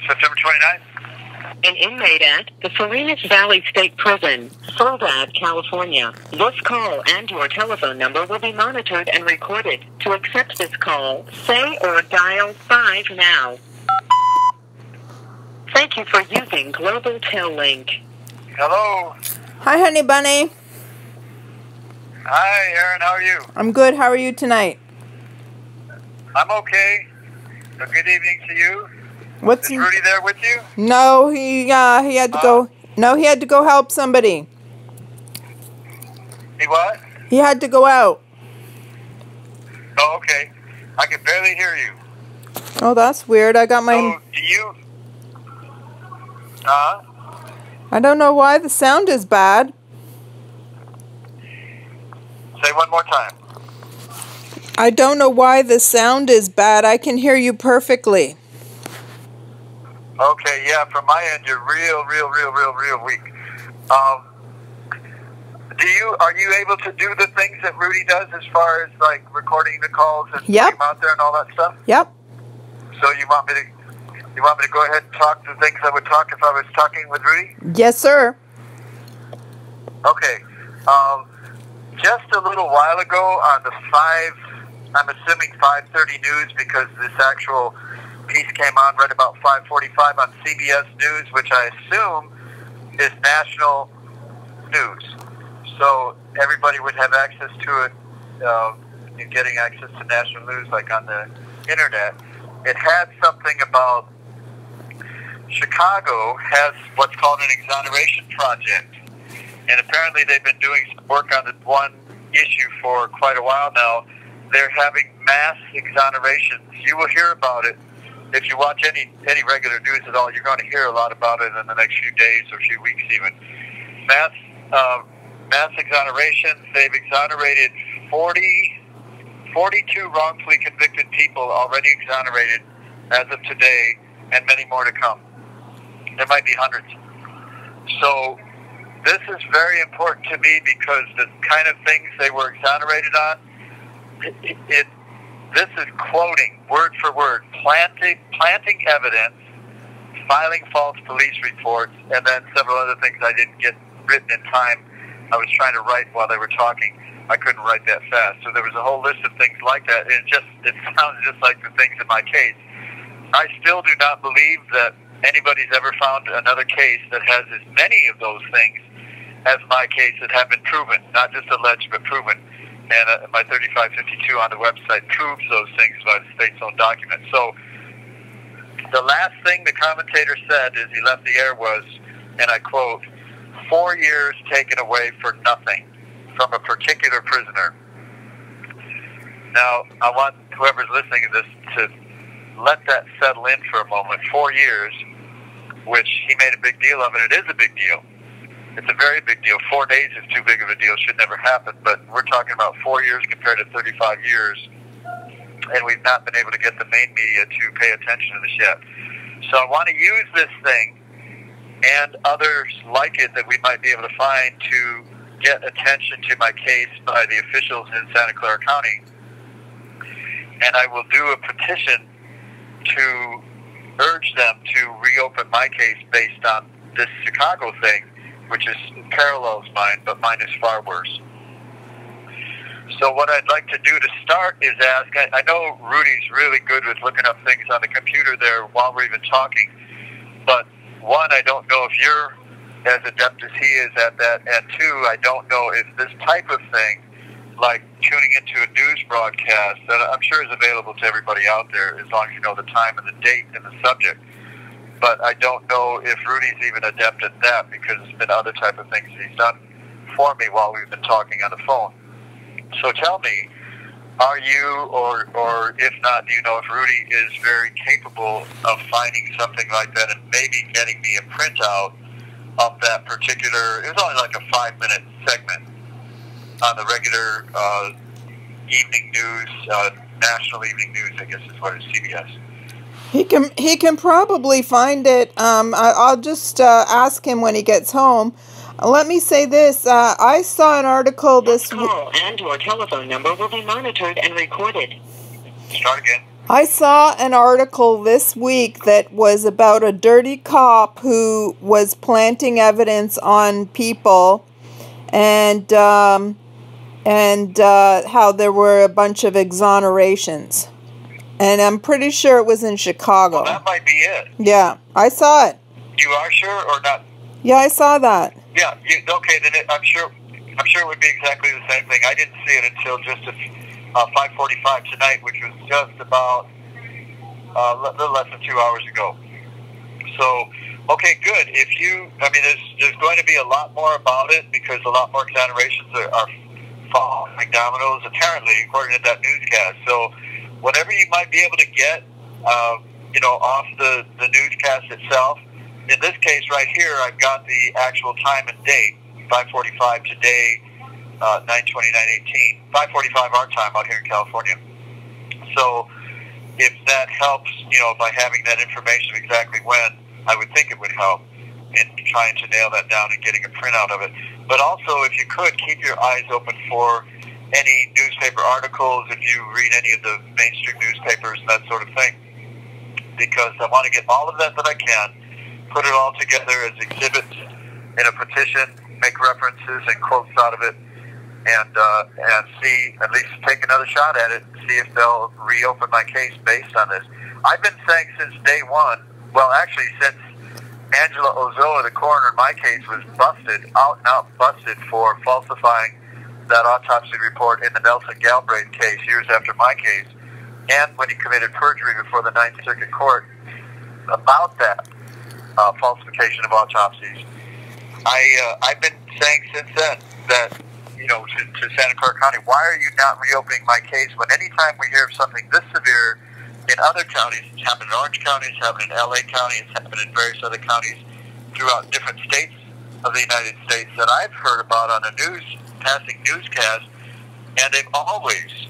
September 29th. An inmate at the Salinas Valley State Prison, Soledad, California. This call and your telephone number will be monitored and recorded. To accept this call, say or dial 5 now. Thank you for using Global Tel Link. Hello. Hi, honey bunny. Hi, Aaron. How are you? I'm good. How are you tonight? I'm okay. A good evening to you. What's Is Rudy there with you? No, he had to go. No, he had to go help somebody. He what? He had to go out. Oh, okay. I can barely hear you. Oh, that's weird. I got my. So, do you? I don't know why the sound is bad. Say one more time. I don't know why the sound is bad. I can hear you perfectly. Okay, yeah, from my end, you're real weak. Are you able to do the things that Rudy does as far as like recording the calls and Yep. putting them out there and all that stuff? Yep. So you want me to go ahead and talk the things I would talk if I was talking with Rudy? Yes, sir. Okay. Just a little while ago on the I'm assuming 5:30 news, because this actual piece came on right about 5:45 on CBS News, which I assume is national news. So everybody would have access to it, getting access to national news like on the internet. It had something about Chicago has what's called an exoneration project. And apparently they've been doing some work on this one issue for quite a while now. They're having mass exonerations. You will hear about it. If you watch any regular news at all, you're going to hear a lot about it in the next few days or few weeks even. Mass exonerations. They've exonerated 42 wrongfully convicted people already exonerated as of today, and many more to come. There might be hundreds. So this is very important to me because the kind of things they were exonerated on, this is quoting word for word, planting evidence, filing false police reports, and then several other things I didn't get written in time. I was trying to write while they were talking. I couldn't write that fast. So there was a whole list of things like that. And it sounds just like the things in my case. I still do not believe that anybody's ever found another case that has as many of those things as my case that have been proven, not just alleged, but proven. And my 3552 on the website proves those things by the state's own document. So the last thing the commentator said as he left the air was, and I quote, 4 years taken away for nothing from a particular prisoner. Now, I want whoever's listening to this to let that settle in for a moment. 4 years, which he made a big deal of, and it is a big deal. It's a very big deal. 4 days is too big of a deal. Should never happen. But we're talking about 4 years compared to 35 years, and we've not been able to get the main media to pay attention to this yet. So I want to use this thing and others like it that we might be able to find to get attention to my case by the officials in Santa Clara County. And I will do a petition to urge them to reopen my case based on this Chicago thing, which parallels mine, but mine is far worse. So what I'd like to do to start is ask, I know Rudy's really good with looking up things on the computer there while we're even talking, but one, I don't know if you're as adept as he is at that, and two, I don't know if this type of thing, like tuning into a news broadcast, that I'm sure is available to everybody out there as long as you know the time and the date and the subject. But I don't know if Rudy's even adept at that, because it's been other type of things he's done for me while we've been talking on the phone. So tell me, are you, or if not, do you know if Rudy is very capable of finding something like that and maybe getting me a printout of that particular, it was only like a 5-minute segment on the regular evening news, national evening news, I guess is what it is, CBS. He can probably find it. I'll just ask him when he gets home. Let me say this. I saw an article this call and your telephone number will be monitored and recorded. Start again. I saw an article this week that was about a dirty cop who was planting evidence on people, and how there were a bunch of exonerations. And I'm pretty sure it was in Chicago. Well, that might be it. Yeah, I saw it. You are sure or not? Yeah, I saw that. Yeah. Okay. Then I'm sure it would be exactly the same thing. I didn't see it until just 5:45 tonight, which was just about a little less than 2 hours ago. So, okay, good. There's going to be a lot more about it because a lot more exonerations are falling like dominoes, apparently, according to that newscast. So, whatever you might be able to get, off the newscast itself. In this case right here, I've got the actual time and date, 5:45 today, 9/29/18, 5:45 our time out here in California. So if that helps, by having that information of exactly when, I would think it would help in trying to nail that down and getting a printout of it. But also, if you could, keep your eyes open for any newspaper articles, if you read any of the mainstream newspapers and that sort of thing, because I want to get all of that I can, put it all together as exhibits in a petition, make references and quotes out of it, and see, at least take another shot at it, see if they'll reopen my case based on this. I've been saying since day one, well, actually since Angela Ozoa, the coroner in my case, was out and out busted for falsifying that autopsy report in the Nelson Galbraith case years after my case, and when he committed perjury before the Ninth Circuit Court about that falsification of autopsies. I've been saying since then that, to Santa Clara County, why are you not reopening my case when anytime we hear of something this severe in other counties, it's happened in Orange County, it's happened in LA County, it's happened in various other counties throughout different states of the United States that I've heard about on a passing newscast, and they've always,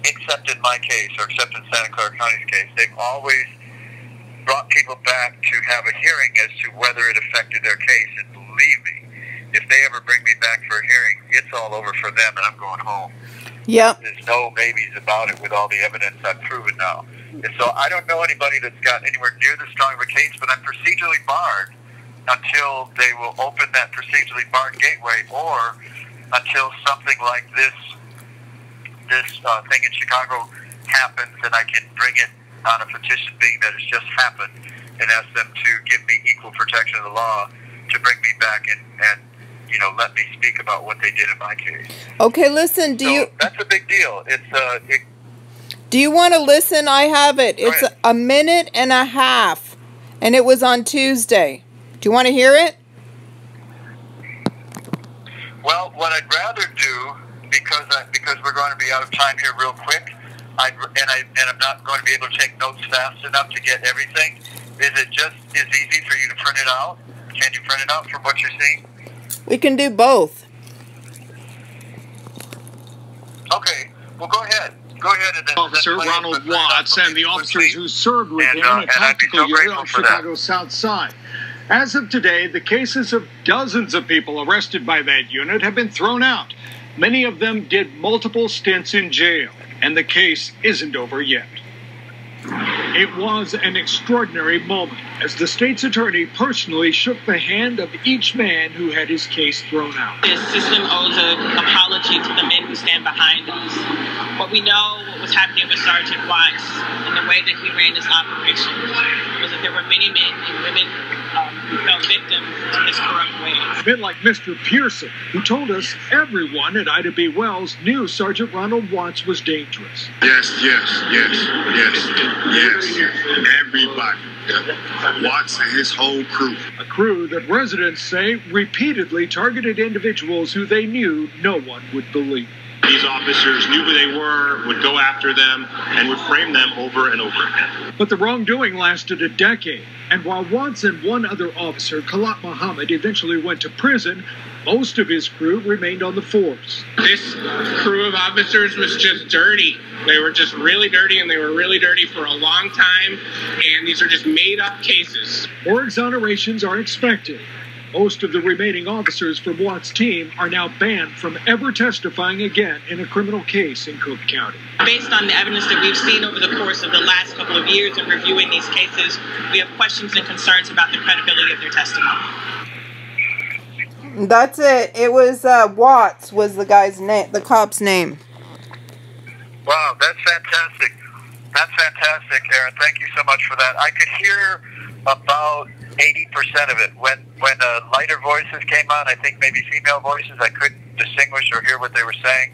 except in my case, or except in Santa Clara County's case, they've always brought people back to have a hearing as to whether it affected their case. And believe me, if they ever bring me back for a hearing, it's all over for them and I'm going home. Yep. There's no maybes about it with all the evidence I've proven now. And so I don't know anybody that's got anywhere near this strong of a case, but I'm procedurally barred until they will open that procedurally barred gateway, or until something like this thing in Chicago happens and I can bring it on a petition being that it's just happened and ask them to give me equal protection of the law to bring me back and let me speak about what they did in my case. Okay, listen, that's a big deal. Do you want to listen? I have it. It's a minute and a half, and it was on Tuesday. Do you want to hear it? Well, what I'd rather do, because we're going to be out of time here real quick, I'm not going to be able to take notes fast enough to get everything. Is it just as easy for you to print it out? Can you print it out from what you're seeing? We can do both. Okay, well, go ahead. Go ahead and then... Officer Ronald Watts and the officers who served with him in a tactical unit on Chicago's South Side. As of today, the cases of dozens of people arrested by that unit have been thrown out. Many of them did multiple stints in jail, and the case isn't over yet. It was an extraordinary moment as the state's attorney personally shook the hand of each man who had his case thrown out. This system owes an apology to the men who stand behind us. What we know, what was happening with Sergeant Watts and the way that he ran his operation was that there were many men and women who fell victim to this corrupt way. Men like Mr. Pearson, who told us everyone at Ida B. Wells knew Sergeant Ronald Watts was dangerous. Yes. Everybody. Watts and his whole crew. A crew that residents say repeatedly targeted individuals who they knew no one would believe. These officers knew who they were, would go after them, and would frame them over and over again. But the wrongdoing lasted a decade, and while Watts and one other officer, Khalat Muhammad, eventually went to prison, most of his crew remained on the force. This crew of officers was just dirty. They were just really dirty, and they were really dirty for a long time, and these are just made-up cases. More exonerations are expected. Most of the remaining officers from Watt's team are now banned from ever testifying again in a criminal case in Cook County. Based on the evidence that we've seen over the course of the last couple of years in reviewing these cases, we have questions and concerns about the credibility of their testimony. That's it. It was Watts was the guy's name, the cop's name. Wow, that's fantastic. That's fantastic, Aaron. Thank you so much for that. I could hear about 80% of it. When lighter voices came on, I think maybe female voices, I couldn't distinguish or hear what they were saying.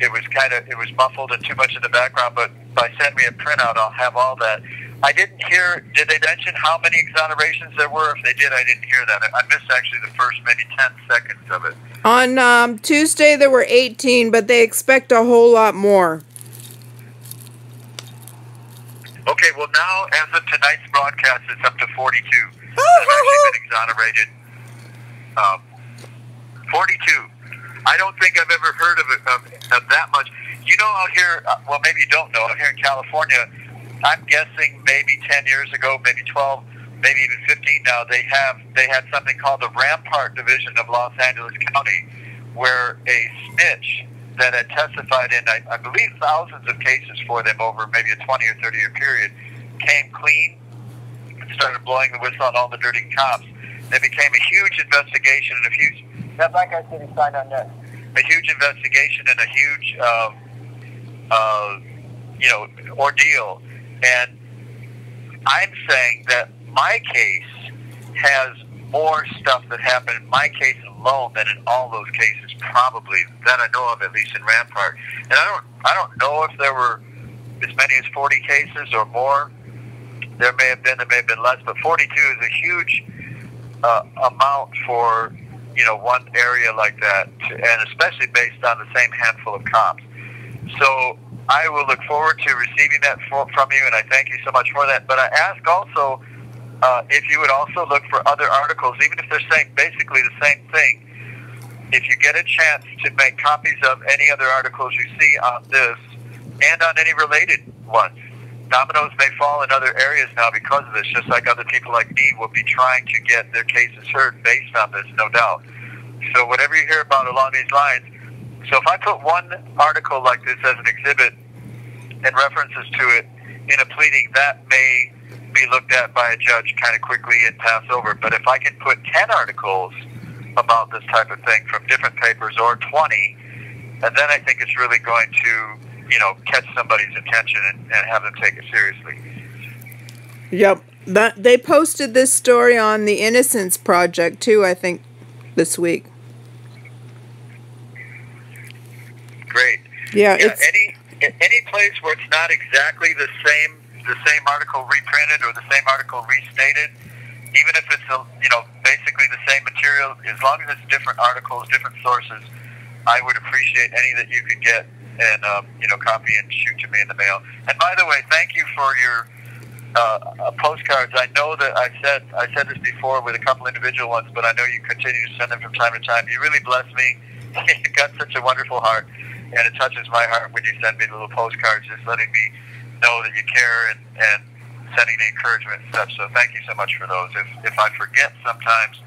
It was muffled and too much in the background, but by sending me a printout, I'll have all that. I didn't hear, did they mention how many exonerations there were? If they did, I didn't hear that. I missed actually the first maybe 10 seconds of it. On Tuesday, there were 18, but they expect a whole lot more. Okay, well now, as of tonight's broadcast, it's up to 42 that have actually been exonerated. 42. I don't think I've ever heard of that much. You know, out here, well, maybe you don't know, out here in California, I'm guessing maybe 10 years ago, maybe 12, maybe even 15 now, they had something called the Rampart Division of Los Angeles County, where a snitch that had testified in, I believe, thousands of cases for them over maybe a 20 or 30-year period, came clean and started blowing the whistle on all the dirty cops. There became a huge investigation and a huge, that black guy said he signed on next, a huge investigation and a huge, ordeal. And I'm saying that my case has more stuff that happened in my case alone than in all those cases, probably, that I know of, at least in Rampart. And I don't know if there were as many as 40 cases or more. There may have been less, but 42 is a huge amount for, one area like that, and especially based on the same handful of cops. So I will look forward to receiving that from you, and I thank you so much for that. But I ask also if you would also look for other articles, even if they're saying basically the same thing. If you get a chance to make copies of any other articles you see on this and on any related ones. Dominoes may fall in other areas now because of this, just like other people like me will be trying to get their cases heard based on this, no doubt. So whatever you hear about along these lines, so if I put one article like this as an exhibit and references to it in a pleading, that may be looked at by a judge kind of quickly and pass over. But if I can put 10 articles about this type of thing from different papers, or 20, and then I think it's really going to, catch somebody's attention and have them take it seriously. Yep. They posted this story on the Innocence Project, too, I think, this week. Great. Yeah, it's any place where it's not exactly the same article reprinted or the same article restated, even if it's basically the same material, as long as it's different articles, different sources, I would appreciate any that you could get and copy and shoot to me in the mail. And by the way, thank you for your postcards. I know that I said this before with a couple individual ones, but I know you continue to send them from time to time. You really bless me. You've got such a wonderful heart, and it touches my heart when you send me the little postcards, just letting me know that you care and sending the encouragement and stuff. So thank you so much for those. If I forget sometimes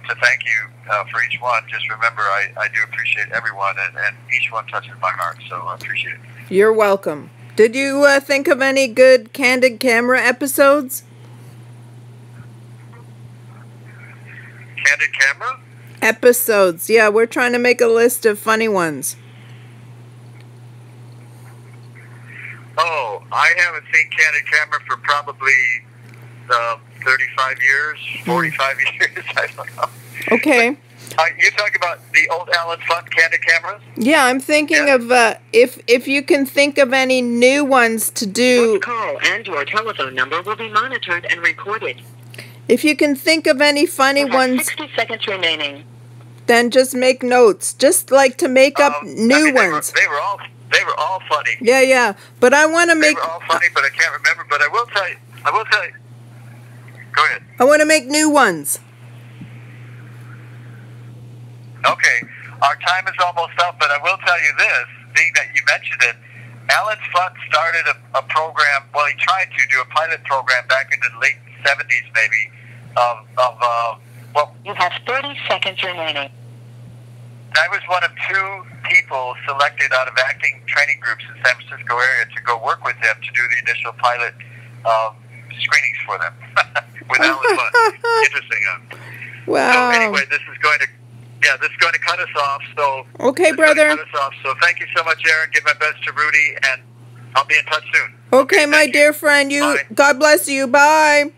to thank you for each one, just remember I do appreciate everyone, and each one touches my heart, so I appreciate it. You're welcome. Did you think of any good Candid Camera episodes? Candid Camera? Episodes, yeah. We're trying to make a list of funny ones. Oh, I haven't seen Candid Camera for probably 35 years, 45 years, I don't know. Okay. You're talking about the old Alan Funt Candid Cameras? Yeah, I'm thinking of if you can think of any new ones to do. This call and your telephone number will be monitored and recorded. If you can think of any funny ones, 60 seconds remaining. Then just make notes. Just like to make up new ones. They were all funny. Yeah. But I want to make. They were all funny, but I can't remember. But I will tell you. Go ahead. I want to make new ones. Okay, our time is almost up, but I will tell you this, being that you mentioned it, Alan Funt started a program, well, he tried to do a pilot program back in the late 70s maybe, of Well, You have 30 seconds remaining. I was one of 2 people selected out of acting training groups in San Francisco area to go work with them to do the initial pilot screenings for them. With Alan Bunn. Interesting. Wow. So anyway, this is going to cut us off. So okay, brother. Cut us off. So thank you so much, Aaron. Give my best to Rudy, and I'll be in touch soon. Okay, my dear friend. Bye. God bless you. Bye.